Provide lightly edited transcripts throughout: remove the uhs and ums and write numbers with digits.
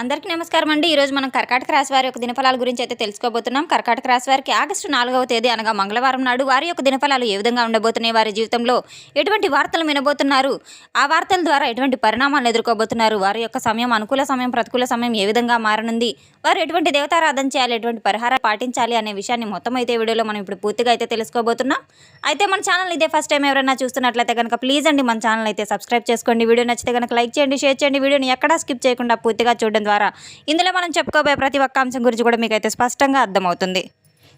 అందరికీ నమస్కారం అండి. ఈరోజు మనం కర్కాటక రాశి వారి యొక్క దినఫలాల గురించి అయితే తెలుసుకోబోతున్నాం. కర్కాటక రాశి వారికి ఆగస్టు 4వ తేదీ అనగా మంగళవారం నాడు వారి యొక్క దినఫలాలు ఏ విధంగా ఉండబోతున్నాయి, వారి జీవితంలో ఎటువంటి వార్తలు వినబోతున్నారు, ఆ వార్తల ద్వారా ఎటువంటి పరిణామాలను ఎదుర్కోబోతున్నారు, వారి యొక్క సమయం అనుకూల సమయం ప్రతికూల సమయం ఏ విధంగా మారనుంది, వారు ఎటువంటి దేవతారాధన చేయాలి, ఎటువంటి పరిహారాలు పాటించాలి అనే విషయాన్ని మొత్తం అయితే వీడియోలో మనం ఇప్పుడు పూర్తిగా అయితే తెలుసుకోబోతున్నాం. అయితే మన ఛానల్ ఇదే ఫస్ట్ టైం ఎవరైనా చూస్తున్నట్లయితే కనుక ప్లీజ్ అండి మన ఛానల్ అయితే సబ్స్క్రైబ్ చేసుకోండి. వీడియో నచ్చితే కనుక లైక్ చేయండి, షేర్ చేయండి. వీడియోని ఎక్కడా స్కిప్ చేయకుండా పూర్తిగా చూడడం ద్వారా ఇందులో మనం చెప్పుకోబోయే ప్రతి ఒక్క అంశం గురించి కూడా మీకైతే స్పష్టంగా అర్థమవుతుంది.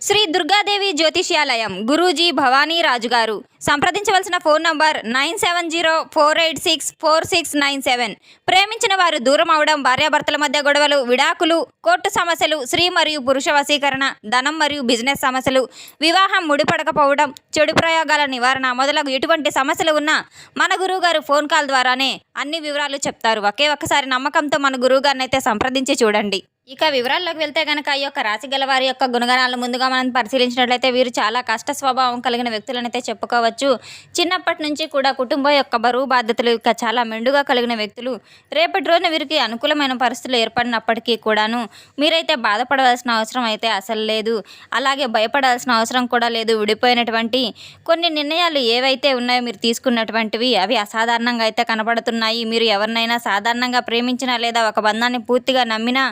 శ్రీ దుర్గాదేవి జ్యోతిష్యాలయం గురూజీ భవానీ రాజు గారు. సంప్రదించవలసిన ఫోన్ నంబర్ 9704864697. ప్రేమించిన వారు దూరం అవడం, భార్యాభర్తల మధ్య గొడవలు, విడాకులు, కోర్టు సమస్యలు, స్త్రీ మరియు పురుష వశీకరణ, ధనం మరియు బిజినెస్ సమస్యలు, వివాహం ముడిపడకపోవడం, చెడు ప్రయోగాల నివారణ మొదలగు ఎటువంటి సమస్యలు ఉన్నా మన గురువుగారు ఫోన్ కాల్ ద్వారానే అన్ని వివరాలు చెప్తారు. ఒక్కసారి నమ్మకంతో మన గురువుగారిని అయితే సంప్రదించి చూడండి. ఇక వివరాల్లోకి వెళ్తే కనుక ఈ యొక్క రాశి గల వారి యొక్క గుణగణాలను ముందుగా మనం పరిశీలించినట్లయితే వీరు చాలా కష్ట స్వభావం కలిగిన వ్యక్తులనైతే చెప్పుకోవచ్చు. చిన్నప్పటి నుంచి కూడా కుటుంబం యొక్క బరువు బాధ్యతలు ఇక చాలా మెండుగా కలిగిన వ్యక్తులు. రేపటి రోజున వీరికి అనుకూలమైన పరిస్థితులు ఏర్పడినప్పటికీ కూడాను మీరైతే బాధపడవలసిన అవసరం అయితే అసలు లేదు, అలాగే భయపడాల్సిన అవసరం కూడా లేదు. విడిపోయినటువంటి కొన్ని నిర్ణయాలు ఏవైతే ఉన్నాయో మీరు తీసుకున్నటువంటివి అవి అసాధారణంగా అయితే కనబడుతున్నాయి. మీరు ఎవరినైనా సాధారణంగా ప్రేమించినా లేదా ఒక బంధాన్ని పూర్తిగా నమ్మినా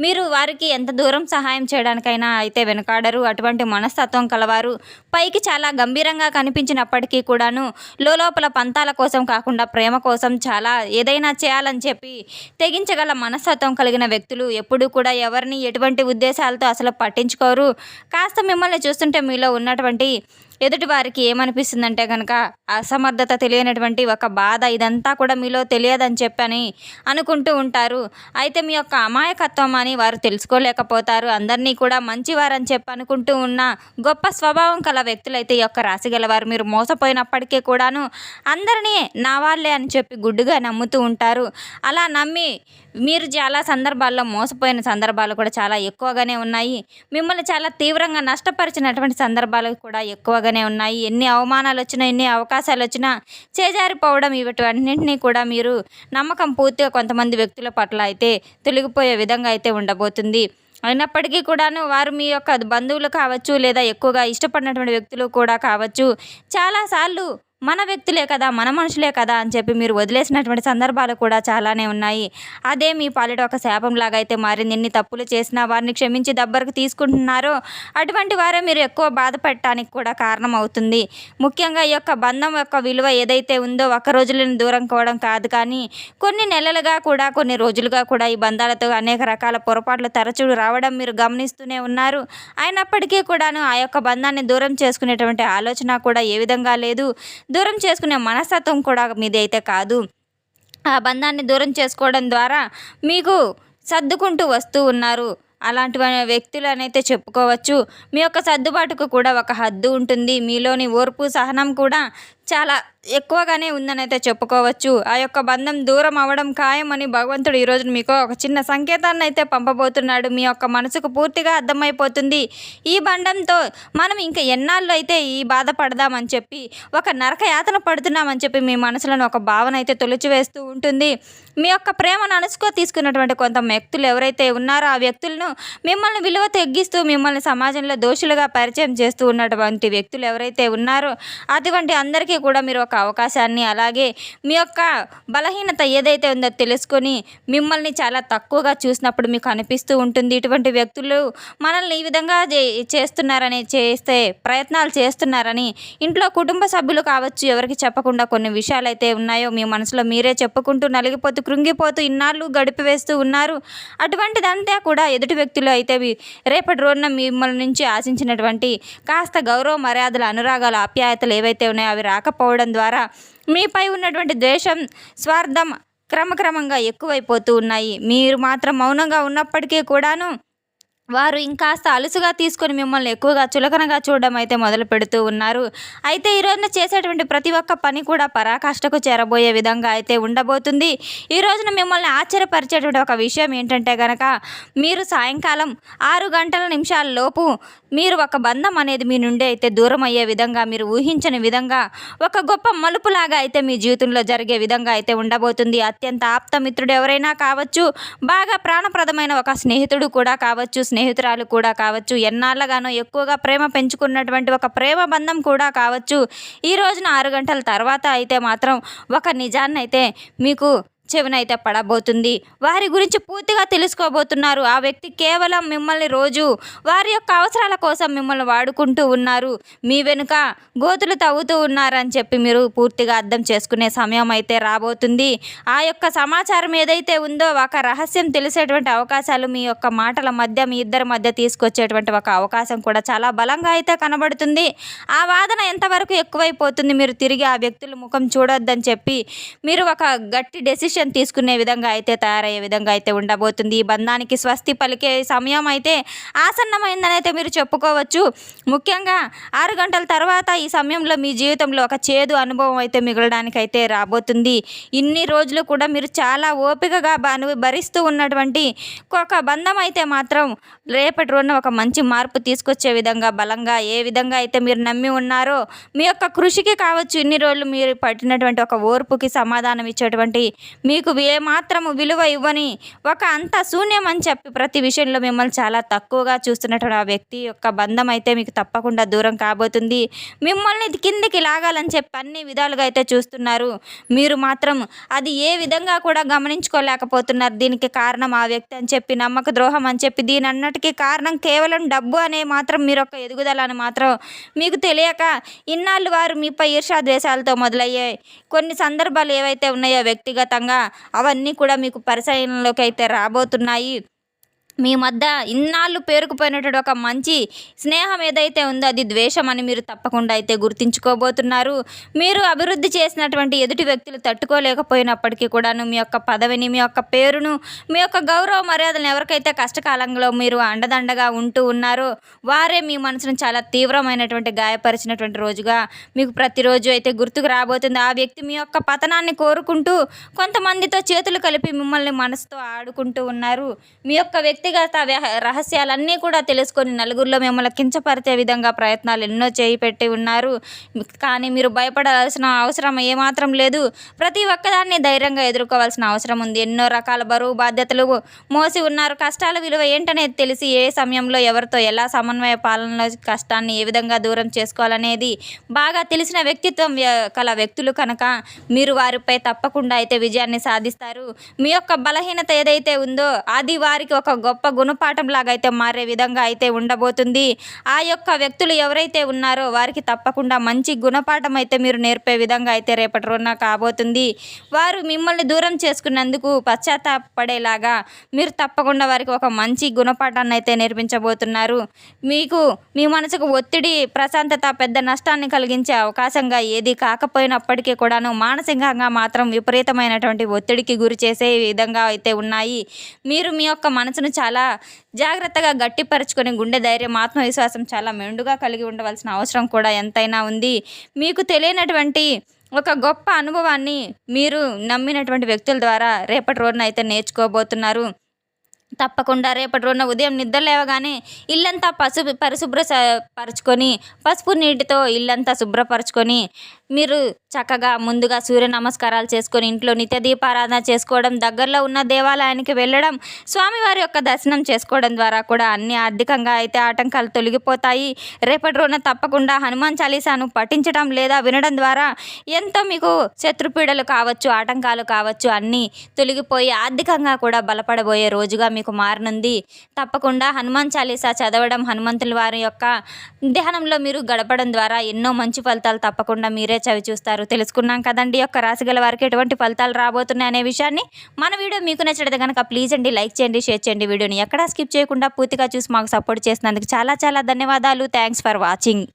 మీరు వారికి ఎంత దూరం సహాయం చేయడానికైనా అయితే వెనకాడరు. అటువంటి మనస్తత్వం కలవారు. పైకి చాలా గంభీరంగా కనిపించినప్పటికీ కూడాను లోపల పంతాల కోసం కాకుండా ప్రేమ కోసం చాలా ఏదైనా చేయాలని చెప్పి తెగించగల మనస్తత్వం కలిగిన వ్యక్తులు. ఎప్పుడూ కూడా ఎవరిని ఎటువంటి ఉద్దేశాలతో అసలు పట్టించుకోరు. కాస్త మిమ్మల్ని చూస్తుంటే మీలో ఉన్నటువంటి ఎదుటి వారికి ఏమనిపిస్తుందంటే కనుక అసమర్థత, తెలియనటువంటి ఒక బాధ, ఇదంతా కూడా మీలో తెలియదని చెప్పని అనుకుంటూ ఉంటారు. అయితే మీ యొక్క అమాయకత్వం అని వారు తెలుసుకోలేకపోతారు. అందరినీ కూడా మంచివారని చెప్పి అనుకుంటూ ఉన్న గొప్ప స్వభావం కల వ్యక్తులైతే ఈ యొక్క రాశి గలవారు. మీరు మోసపోయినప్పటికీ కూడాను అందరినీ నా వాళ్ళే అని చెప్పి గుడ్డుగా నమ్ముతూ ఉంటారు. అలా నమ్మి మీరు చాలా సందర్భాల్లో మోసపోయిన సందర్భాలు కూడా చాలా ఎక్కువగానే ఉన్నాయి. మిమ్మల్ని చాలా తీవ్రంగా నష్టపరిచినటువంటి సందర్భాలు కూడా ఎక్కువగానే ఉన్నాయి. ఎన్ని అవమానాలు వచ్చినా, ఎన్ని అవకాశాలు వచ్చినా చేజారిపోవడం, వీటన్నింటినీ కూడా మీరు నమ్మకం పూర్తిగా కొంతమంది వ్యక్తుల పట్ల అయితే తొలగిపోయే విధంగా అయితే ఉండబోతుంది. అయినప్పటికీ కూడాను వారు మీ యొక్క బంధువులు కావచ్చు, లేదా ఎక్కువగా ఇష్టపడినటువంటి వ్యక్తులు కూడా కావచ్చు, చాలాసార్లు మన వ్యక్తులే కదా, మన మనుషులే కదా అని చెప్పి మీరు వదిలేసినటువంటి సందర్భాలు కూడా చాలానే ఉన్నాయి. అదే మీ పాలిట ఒక శాపంలాగా అయితే మారింది. ఎన్ని తప్పులు చేసినా వారిని క్షమించి దగ్గరకు తీసుకుంటున్నారో అటువంటి వారే మీరు ఎక్కువ బాధ పెట్టడానికి కూడా కారణం అవుతుంది. ముఖ్యంగా ఈ యొక్క బంధం యొక్క విలువ ఏదైతే ఉందో ఒక రోజులను దూరం కావడం కాదు, కానీ కొన్ని నెలలుగా కూడా, కొన్ని రోజులుగా కూడా ఈ బంధాలతో అనేక రకాల పొరపాట్లు తరచూ రావడం మీరు గమనిస్తూనే ఉన్నారు. అయినప్పటికీ కూడాను ఆ యొక్క బంధాన్ని దూరం చేసుకునేటువంటి ఆలోచన కూడా ఏ విధంగా లేదు. దూరం చేసుకునే మనస్తత్వం కూడా మీది అయితే కాదు. ఆ బంధాన్ని దూరం చేసుకోవడం ద్వారా మీకు సర్దుకుంటూ వస్తూ ఉన్నారు. అలాంటి వ్యక్తులనైతే చెప్పుకోవచ్చు. మీ యొక్క సర్దుబాటుకు కూడా ఒక హద్దు ఉంటుంది. మీలోని ఓర్పు, సహనం కూడా చాలా ఎక్కువగానే ఉందని అయితే చెప్పుకోవచ్చు. ఆ యొక్క బంధం దూరం అవ్వడం ఖాయమని భగవంతుడు ఈరోజు మీకు ఒక చిన్న సంకేతాన్ని అయితే పంపబోతున్నాడు. మీ యొక్క మనసుకు పూర్తిగా అర్థమైపోతుంది. ఈ బంధంతో మనం ఇంకా ఎన్నాళ్ళు అయితే ఈ బాధపడదామని చెప్పి, ఒక నరక యాతన పడుతున్నామని చెప్పి మీ మనసులను ఒక భావన అయితే తొలిచివేస్తూ ఉంటుంది. మీ యొక్క ప్రేమను అణుచుకో తీసుకున్నటువంటి కొంత వ్యక్తులు ఎవరైతే ఉన్నారో ఆ వ్యక్తులను మిమ్మల్ని విలువ తగ్గిస్తూ మిమ్మల్ని సమాజంలో దోషులుగా పరిచయం చేస్తూ ఉన్నటువంటి వ్యక్తులు ఎవరైతే ఉన్నారో అటువంటి అందరికీ కూడా మీరు ఒక అవకాశాన్ని, అలాగే మీ యొక్క బలహీనత ఏదైతే ఉందో తెలుసుకొని మిమ్మల్ని చాలా తక్కువగా చూసినప్పుడు మీకు అనిపిస్తూ ఉంటుంది. ఇటువంటి వ్యక్తులు మనల్ని ఈ విధంగా చేస్తున్నారని, చేస్తే ప్రయత్నాలు చేస్తున్నారని ఇంట్లో కుటుంబ సభ్యులు కావచ్చు ఎవరికి చెప్పకుండా కొన్ని విషయాలు అయితే ఉన్నాయో మీ మనసులో మీరే చెప్పుకుంటూ నలిగిపోతూ కృంగిపోతూ ఇన్నాళ్ళు గడిపివేస్తూ ఉన్నారు. అటువంటిదంతా కూడా ఎదుటి వ్యక్తులు అయితే రేపటి రోజున మిమ్మల్ని నుంచి ఆశించినటువంటి కాస్త గౌరవ మర్యాదలు, అనురాగాలు, ఆప్యాయతలు ఏవైతే ఉన్నాయో అవి రాకపోవడం ద్వారా మీపై ఉన్నటువంటి ద్వేషం, స్వార్థం క్రమక్రమంగా ఎక్కువైపోతూ ఉన్నాయి. మీరు మాత్రం మౌనంగా ఉన్నప్పటికీ కూడాను వారు ఇంకాస్త అలుసుగా తీసుకొని మిమ్మల్ని ఎక్కువగా చులకనగా చూడడం అయితే మొదలు పెడుతూ ఉన్నారు. అయితే ఈ రోజున చేసేటువంటి ప్రతి ఒక్క పని కూడా పరాకాష్ఠకు చేరబోయే విధంగా అయితే ఉండబోతుంది. ఈ రోజున మిమ్మల్ని ఆశ్చర్యపరిచేటువంటి ఒక విషయం ఏంటంటే గనక, మీరు సాయంకాలం 6 గంటల నిమిషాల లోపు మీరు ఒక బంధం అనేది మీ నుండి అయితే దూరం అయ్యే విధంగా, మీరు ఊహించని విధంగా ఒక గొప్ప మలుపులాగా అయితే మీ జీవితంలో జరిగే విధంగా అయితే ఉండబోతుంది. అత్యంత ఆప్తమిత్రుడు ఎవరైనా కావచ్చు, బాగా ప్రాణప్రదమైన ఒక స్నేహితుడు కూడా కావచ్చు, స్నేహితురాలు కూడా కావచ్చు, ఎన్నాళ్ళగానో ఎక్కువగా ప్రేమ పెంచుకున్నటువంటి ఒక ప్రేమ బంధం కూడా కావచ్చు. ఈ రోజున 6 గంటల తర్వాత అయితే మాత్రం ఒక నిజాన్నైతే మీకు చెవినైతే పడబోతుంది. వారి గురించి పూర్తిగా తెలుసుకోబోతున్నారు. ఆ వ్యక్తి కేవలం మిమ్మల్ని రోజు వారి యొక్క అవసరాల కోసం మిమ్మల్ని వాడుకుంటూ ఉన్నారు, మీ వెనుక గోతులు తవ్వుతూ ఉన్నారని చెప్పి మీరు పూర్తిగా అర్థం చేసుకునే సమయం అయితే రాబోతుంది. ఆ యొక్క సమాచారం ఏదైతే ఉందో, ఒక రహస్యం తెలిసేటువంటి అవకాశాలు మీ యొక్క మాటల మధ్య, మీ ఇద్దరి మధ్య తీసుకొచ్చేటువంటి ఒక అవకాశం కూడా చాలా బలంగా అయితే కనబడుతుంది. ఆ వాదన ఎంతవరకు ఎక్కువైపోతుంది, మీరు తిరిగి ఆ వ్యక్తుల ముఖం చూడొద్దని చెప్పి మీరు ఒక గట్టి డెసిషన్ తీసుకునే విధంగా అయితే తయారయ్యే విధంగా అయితే ఉండబోతుంది. ఈ బంధానికి స్వస్తి పలికే సమయం అయితే ఆసన్నమైందని అయితే మీరు చెప్పుకోవచ్చు. ముఖ్యంగా 6 గంటల తర్వాత ఈ సమయంలో మీ జీవితంలో ఒక చేదు అనుభవం అయితే మిగలడానికి అయితే రాబోతుంది. ఇన్ని రోజులు కూడా మీరు చాలా ఓపికగా భరిస్తూ ఉన్నటువంటి ఒక బంధం అయితే మాత్రం రేపటి రోజున ఒక మంచి మార్పు తీసుకొచ్చే విధంగా, బలంగా ఏ విధంగా అయితే మీరు నమ్మి ఉన్నారో, మీ యొక్క కృషికి కావచ్చు, ఇన్ని రోజులు మీరు పట్టినటువంటి ఒక ఓర్పుకి సమాధానం ఇచ్చేటువంటి, మీకు ఏమాత్రము విలువ ఇవ్వని ఒక అంత శూన్యం అని చెప్పి ప్రతి విషయంలో మిమ్మల్ని చాలా తక్కువగా చూస్తున్నటువంటి ఆ వ్యక్తి యొక్క బంధం అయితే మీకు తప్పకుండా దూరం కాబోతుంది. మిమ్మల్ని కిందికి లాగాలని చెప్పి అన్ని విధాలుగా అయితే చూస్తున్నారు. మీరు మాత్రం అది ఏ విధంగా కూడా గమనించుకోలేకపోతున్నారు. దీనికి కారణం ఆ వ్యక్తి అని చెప్పి, నమ్మక ద్రోహం అని చెప్పి, దీని అన్నిటికీ కారణం కేవలం డబ్బు అనే మాత్రం, మీరు ఒక ఎదుగుదల అని మాత్రం మీకు తెలియక ఇన్నాళ్ళు వారు మీపై ఈర్ష్యా ద్వేషాలతో మొదలయ్యాయి. కొన్ని సందర్భాలు ఏవైతే ఉన్నాయో వ్యక్తిగతంగా, అవన్నీ కూడా మీకు పరిశీలనలోకి అయితే రాబోతున్నాయి. మీ మధ్య ఇన్నాళ్ళు పేరుకుపోయినటువంటి ఒక మంచి స్నేహం ఏదైతే ఉందో, అది ద్వేషం అని మీరు తప్పకుండా అయితే గుర్తించుకోబోతున్నారు. మీరు అభివృద్ధి చేసినటువంటి ఎదుటి వ్యక్తులు తట్టుకోలేకపోయినప్పటికీ కూడాను మీ యొక్క పదవిని, మీ యొక్క పేరును, మీ యొక్క గౌరవ మర్యాదలను ఎవరికైతే కష్టకాలంలో మీరు అండదండగా ఉంటూ ఉన్నారో, వారే మీ మనసును చాలా తీవ్రమైనటువంటి గాయపరిచినటువంటి రోజుగా మీకు ప్రతిరోజు అయితే గుర్తుకు రాబోతుంది. ఆ వ్యక్తి మీ యొక్క పతనాన్ని కోరుకుంటూ కొంతమందితో చేతులు కలిపి మిమ్మల్ని మనసుతో ఆడుకుంటూ ఉన్నారు. మీ యొక్క వ్యక్తిగత రహస్యాలన్నీ కూడా తెలుసుకొని నలుగురిలో మిమ్మల్ని కించపరిచే విధంగా ప్రయత్నాలు ఎన్నో చేయిపెట్టి ఉన్నారు. కానీ మీరు భయపడాల్సిన అవసరం ఏమాత్రం లేదు. ప్రతి ఒక్కదాన్ని ధైర్యంగా ఎదుర్కోవాల్సిన అవసరం ఉంది. ఎన్నో రకాల బరువు బాధ్యతలు మోసి ఉన్నారు. కష్టాల విలువ ఏంటనేది తెలిసి, ఏ సమయంలో ఎవరితో ఎలా సమన్వయ పాలనలో కష్టాన్ని ఏ విధంగా దూరం చేసుకోవాలనేది బాగా తెలిసిన వ్యక్తిత్వం కల వ్యక్తులు కనుక మీరు వారిపై తప్పకుండా అయితే విజయాన్ని సాధిస్తారు. మీ యొక్క బలహీనత ఏదైతే ఉందో, అది వారికి ఒక గొప్ప గుణపాఠం లాగా అయితే మారే విధంగా అయితే ఉండబోతుంది. ఆ యొక్క వ్యక్తులు ఎవరైతే ఉన్నారో వారికి తప్పకుండా మంచి గుణపాఠం అయితే మీరు నేర్పే విధంగా అయితే రేపటి రోజున కాబోతుంది. వారు మిమ్మల్ని దూరం చేసుకున్నందుకు పశ్చాత్తాపడేలాగా మీరు తప్పకుండా వారికి ఒక మంచి గుణపాఠాన్ని అయితే నేర్పించబోతున్నారు. మీకు మీ మనసుకు ఒత్తిడి, ప్రశాంతత పెద్ద నష్టాన్ని కలిగించే అవకాశంగా ఏది కాకపోయినప్పటికీ కూడాను మానసికంగా మాత్రం విపరీతమైనటువంటి ఒత్తిడికి గురి చేసే విధంగా అయితే ఉన్నాయి. మీరు మీ యొక్క మనసును చాలా జాగ్రత్తగా గట్టిపరుచుకొని, గుండె ధైర్యం, ఆత్మవిశ్వాసం చాలా మెండుగా కలిగి ఉండవలసిన అవసరం కూడా ఎంతైనా ఉంది. మీకు తెలియనటువంటి ఒక గొప్ప అనుభవాన్ని మీరు నమ్మినటువంటి వ్యక్తుల ద్వారా రేపటి రోజున అయితే నేర్చుకోబోతున్నారు. తప్పకుండా రేపటి రోజున ఉదయం నిద్ర లేవగానే ఇల్లంతా పరుచుకొని, పసుపు నీటితో ఇల్లంతా శుభ్రపరచుకొని, మీరు చక్కగా ముందుగా సూర్య నమస్కారాలు చేసుకొని, ఇంట్లో నిత్య దీపారాధన చేసుకోవడం, దగ్గరలో ఉన్న దేవాలయానికి వెళ్ళడం, స్వామివారి యొక్క దర్శనం చేసుకోవడం ద్వారా కూడా అన్ని ఆర్థికంగా అయితే ఆటంకాలు తొలగిపోతాయి. రేపటి రోజున తప్పకుండా హనుమాన్ చాలీసాను పఠించడం లేదా వినడం ద్వారా ఎంతో మీకు శత్రుపీడలు కావచ్చు, ఆటంకాలు కావచ్చు, అన్నీ తొలగిపోయి ఆర్థికంగా కూడా బలపడబోయే రోజుగా మీకు మారనుంది. తప్పకుండా హనుమాన్ చాలీసా చదవడం, హనుమంతుల వారి యొక్క ధ్యానంలో మీరు గడపడం ద్వారా ఎన్నో మంచి ఫలితాలు తప్పకుండా మీరే చవి చూస్తారు. తెలుసుకున్నాం కదండి యొక్క రాశిగల వారికి ఎటువంటి ఫలితాలు రాబోతున్నాయి అనే విషయాన్ని. మన వీడియో మీకు నచ్చితే కనుక ప్లీజ్ అండి లైక్ చేయండి, షేర్ చేయండి. వీడియోని ఎక్కడా స్కిప్ చేయకుండా పూర్తిగా చూసి మాకు సపోర్ట్ చేసినందుకు చాలా చాలా ధన్యవాదాలు. Thanks for watching.